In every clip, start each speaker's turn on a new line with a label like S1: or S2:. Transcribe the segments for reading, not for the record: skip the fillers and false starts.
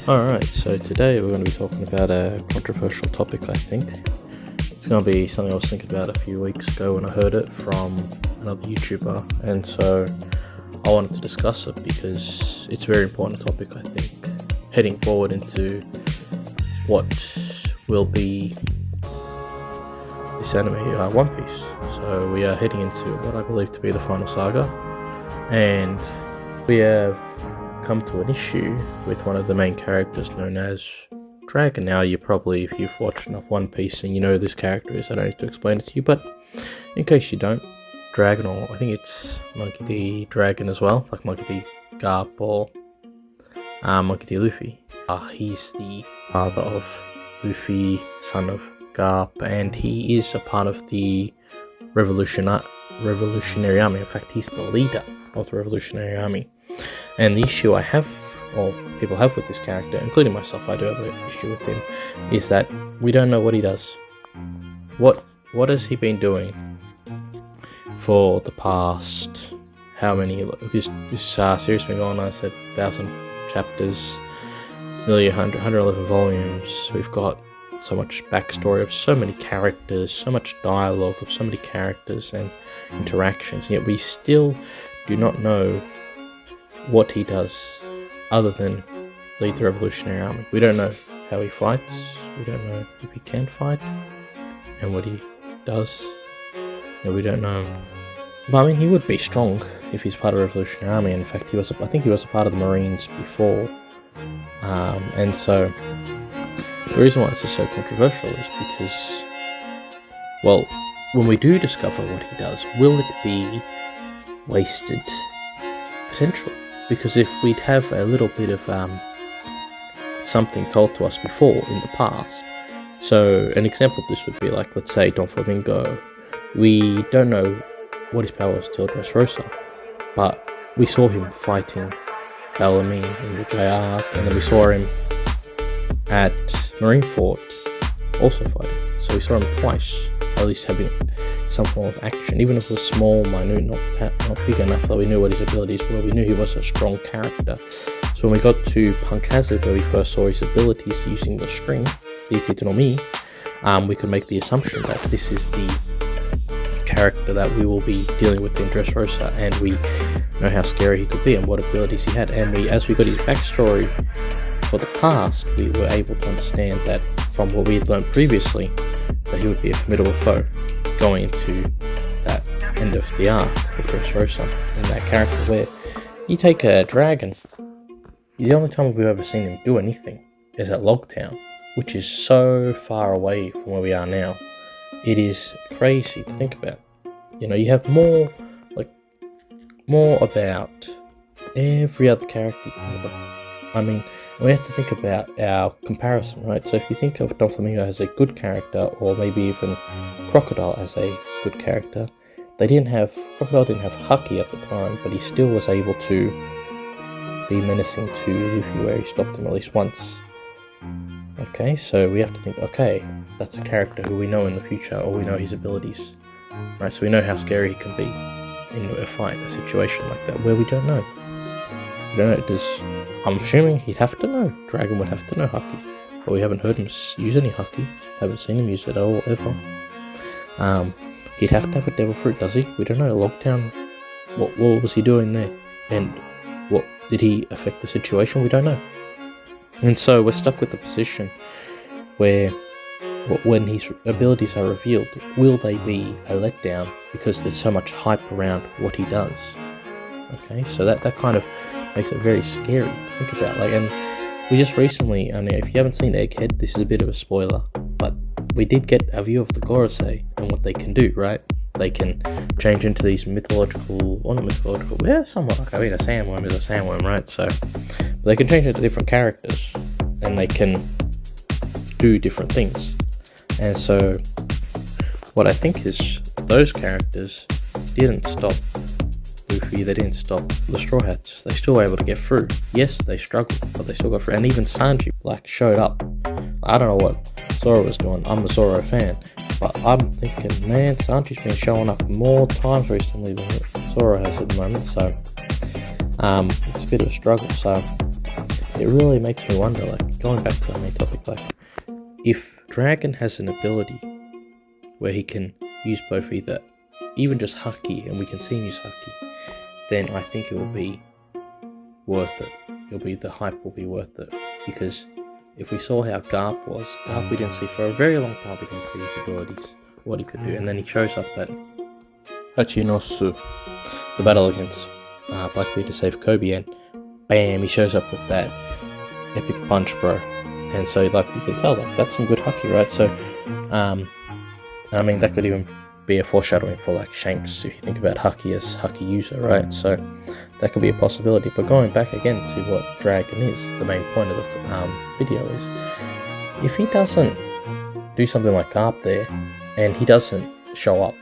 S1: Alright, so today we're going to be talking about a controversial topic, I think. It's going to be something I was thinking about a few weeks ago when I heard it from another YouTuber, and so I wanted to discuss it because it's a very important topic, I think, heading forward into what will be this anime, One Piece. So we are heading into what I believe to be the final saga, and we have come to an issue with one of the main characters known as Dragon. Now, you probably, if you've watched enough One Piece and you know who this character is, I don't need to explain it to you, but in case you don't, Dragon, or I think it's Monkey D. Dragon as well, like Monkey D. Garp or Monkey D. Luffy. He's the father of Luffy, son of Garp, and he is a part of the Revolutionary Army. In fact, he's the leader of the Revolutionary Army. And the issue I have, or people have with this character, including myself, I do have an issue with him, is that we don't know what he does. What has he been doing for the past, how many, this series has been going on, I said 1,000 chapters, nearly 111 volumes. We've got so much backstory of so many characters, so much dialogue of so many characters and interactions, yet we still do not know what he does other than lead the Revolutionary Army. We don't know how he fights, we don't know if he can fight, and what he does. We don't know. But I mean, he would be strong if he's part of the Revolutionary Army, and in fact I think he was a part of the Marines before. And so the reason why this is so controversial is because, well, when we do discover what he does, will it be wasted potential? Because if we'd have a little bit of something told to us before in the past, so an example of this would be like, let's say Don Flamingo, we don't know what his power was till Dressrosa, but we saw him fighting Bellamy in the J arc, and then we saw him at Marineford also fighting. So we saw him twice, at least having some form of action, even if it was small, minute, not big enough that we knew what his abilities were. We knew he was a strong character. So when we got to Punk Hazard, where we first saw his abilities using the string, the Ititonomi, we could make the assumption that this is the character that we will be dealing with in Dressrosa, and we know how scary he could be and what abilities he had. And as we got his backstory for the past, we were able to understand that from what we had learned previously, that he would be a formidable foe going into that end of the arc of Dressrosa, and that character where you take a dragon, the only time we've ever seen him do anything is at Logtown, which is so far away from where we are now. It is crazy to think about. You know, you have more about every other character you think about. I mean, we have to think about our comparison, right? So if you think of Don Flamingo as a good character, or maybe even Crocodile as a good character, Crocodile didn't have Haki at the time, but he still was able to be menacing to Luffy, where he stopped him at least once. Okay, so we have to think, okay, that's a character who we know in the future, or we know his abilities, right? So we know how scary he can be in a fight, a situation like that, where we don't know. We don't know. I'm assuming he'd have to know. Dragon would have to know Haki, but we haven't heard him use any Haki. Haven't seen him use it at all, ever. He'd have to have a devil fruit, does he? We don't know. Logtown, what was he doing there? And what did he affect the situation? We don't know. And so we're stuck with the position where, when his abilities are revealed, will they be a letdown because there's so much hype around what he does? Okay, so that kind of makes it very scary to think about. And we just recently, I mean, if you haven't seen Egghead, this is a bit of a spoiler, but we did get a view of the Gorsay and what they can do, right? They can change into these mythological, or not mythological, yeah, somewhat like, I mean, a sandworm is a sandworm, right? So they can change into different characters, and they can do different things. And so what I think is, those characters didn't stop Luffy, they didn't stop the Straw Hats. They still were able to get through. Yes, they struggled, but they still got through. And even Sanji, showed up. I don't know what Zoro was doing. I'm a Zoro fan, but I'm thinking, man, Sanji's been showing up more times recently than Zoro has at the moment. So it's a bit of a struggle. So it really makes me wonder, like, going back to our main topic, like, if Dragon has an ability where he can use both either, even just Haki, and we can see him use Haki, then I think it will be worth it. The hype will be worth it, because if we saw how Garp was, Garp we didn't see for a very long time, we didn't see his abilities, what he could do, and then he shows up at Hachinosu, the battle against Blackbeard to save Kobe, and bam, he shows up with that epic punch, bro. And so, like, you can tell, like, that's some good Haki, right? So, I mean, that could even be a foreshadowing for, like, Shanks, if you think about Haki as Haki user, right? So, that could be a possibility. But going back again to what Dragon is, the main point of the video is, if he doesn't do something like Garp there, and he doesn't show up,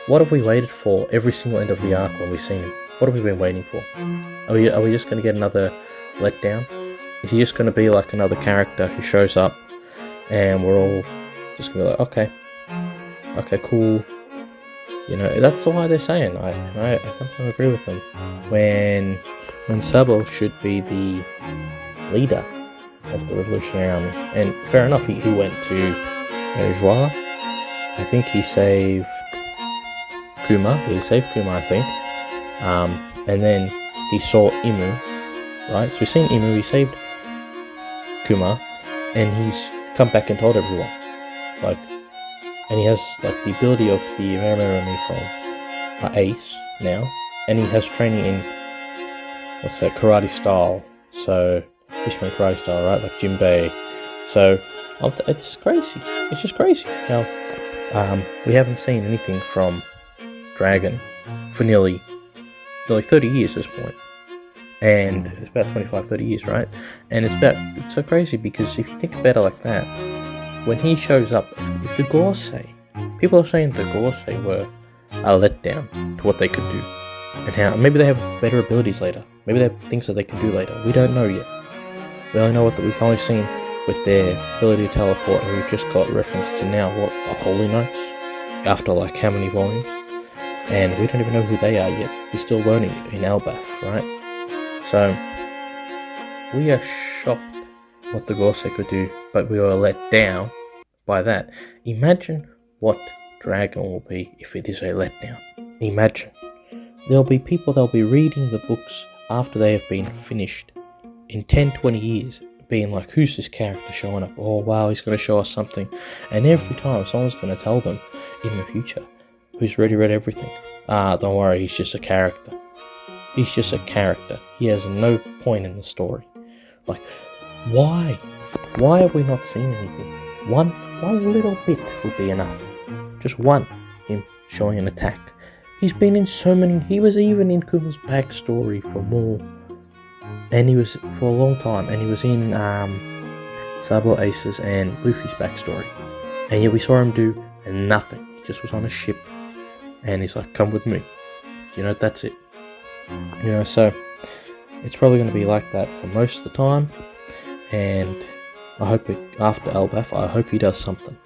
S1: what have we waited for every single end of the arc when we've seen him? What have we been waiting for? Are we just going to get another letdown? Is he just going to be like another character who shows up and we're all just going to be like, okay, cool. You know, that's why they're saying, I think I agree with them. When Sabo should be the leader of the Revolutionary Army. And fair enough, he went to Joie. I think he saved Kuma. He saved Kuma, I think. And then he saw Imu, right? So we've seen Imu, he saved Kuma, and he's come back and told everyone. Like, and he has, like, the ability of the Merami from Ace now, and he has training in, what's that, karate style. So, Fishman karate style, right? Like Jinbei. So, it's crazy. It's just crazy how we haven't seen anything from Dragon for nearly 30 years at this point. And it's about 25-30 years, right? And it's so crazy, because if you think about it like that, when he shows up, if the Gorsay, people are saying the Gorsay were a letdown to what they could do, and how maybe they have better abilities later, maybe they have things that they can do later. We don't know yet. We only know what we've only seen with their ability to teleport, and we've just got reference to now what are Holy Notes after like how many volumes, and we don't even know who they are yet. We're still learning in Elbaf, right? So we are shocked what the Gorsay could do, but we were let down by that. Imagine what Dragon will be if it is a letdown. Imagine. There'll be people that'll be reading the books after they have been finished in 10-20 years, being like, who's this character showing up? Oh wow, he's going to show us something. And every time someone's going to tell them in the future, who's already read everything, don't worry, he's just a character. He's just a character. He has no point in the story. Like, why? Why have we not seen anything? One little bit would be enough. Just one. Him showing an attack. He's been in so many. He was even in Kuma's backstory for more. And he was for a long time. And he was in Sabo Aces and Luffy's backstory. And yet we saw him do nothing. He just was on a ship. And he's like, come with me. You know, that's it. You know, so it's probably going to be like that for most of the time. And I hope after Elbaf, I hope he does something.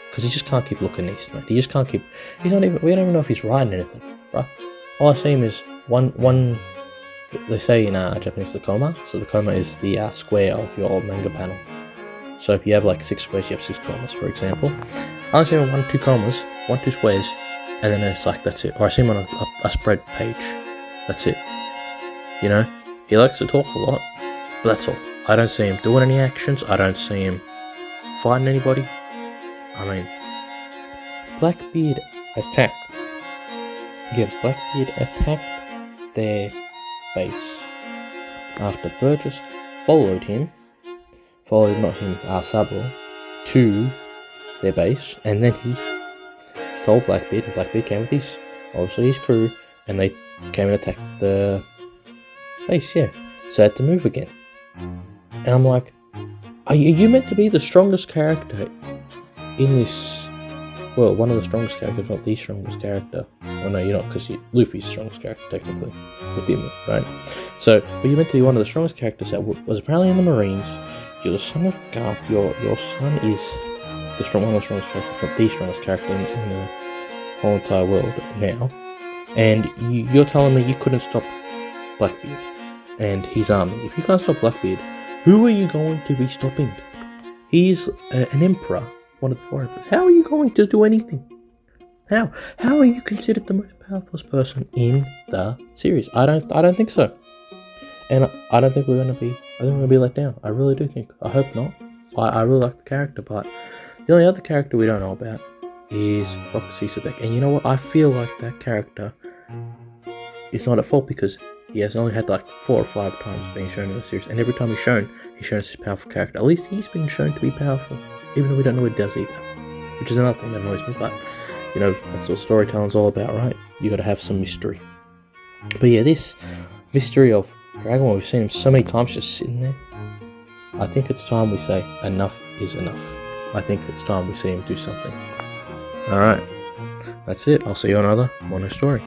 S1: Because he just can't keep looking east, man. He just can't keep... we don't even know if he's riding anything, bro. All I see him is one... They say in Japanese, the koma. So the koma is the square of your manga panel. So if you have like 6 squares, you have 6 komas, for example. I only see him 1-2 komas, 1-2 squares, and then it's like, that's it. Or I see him on a spread page. That's it. You know? He likes to talk a lot, but that's all. I don't see him doing any actions. I don't see him fighting anybody. I mean, Blackbeard attacked. Yeah, Blackbeard attacked their base. After Burgess followed not him, Sabo, to their base, and then he told Blackbeard, and Blackbeard came with his crew, and they came and attacked the base, yeah. So they had to move again. And I'm like, are you meant to be the strongest character in this? Well, one of the strongest characters, not the strongest character. Oh no, you're not, because Luffy's the strongest character, technically, with him, right? So, but you're meant to be one of the strongest characters that was apparently in the Marines. You're the son of Garp. Your son is one of the strongest characters, not the strongest character in the whole entire world now. And you're telling me you couldn't stop Blackbeard and his army. If you can't stop Blackbeard, Who are you going to be stopping? He's an emperor, one of the four emperors. How are you going to do anything? How? How are you considered the most powerful person in the series? I don't think so. And I don't think we're gonna be. I think we're gonna be let down. I really do think. I hope not. I really like the character, but the only other character we don't know about is Gorsay. And you know what? I feel like that character is not at fault because he has only had like 4 or 5 times being shown in the series, and every time he's shown as this powerful character. At least he's been shown to be powerful, even though we don't know what he does either. Which is another thing that annoys me, but you know, that's what storytelling's all about, right? You gotta have some mystery. But yeah, this mystery of Dragon, we've seen him so many times just sitting there. I think it's time we say enough is enough. I think it's time we see him do something. Alright, that's it. I'll see you on another Mono Story.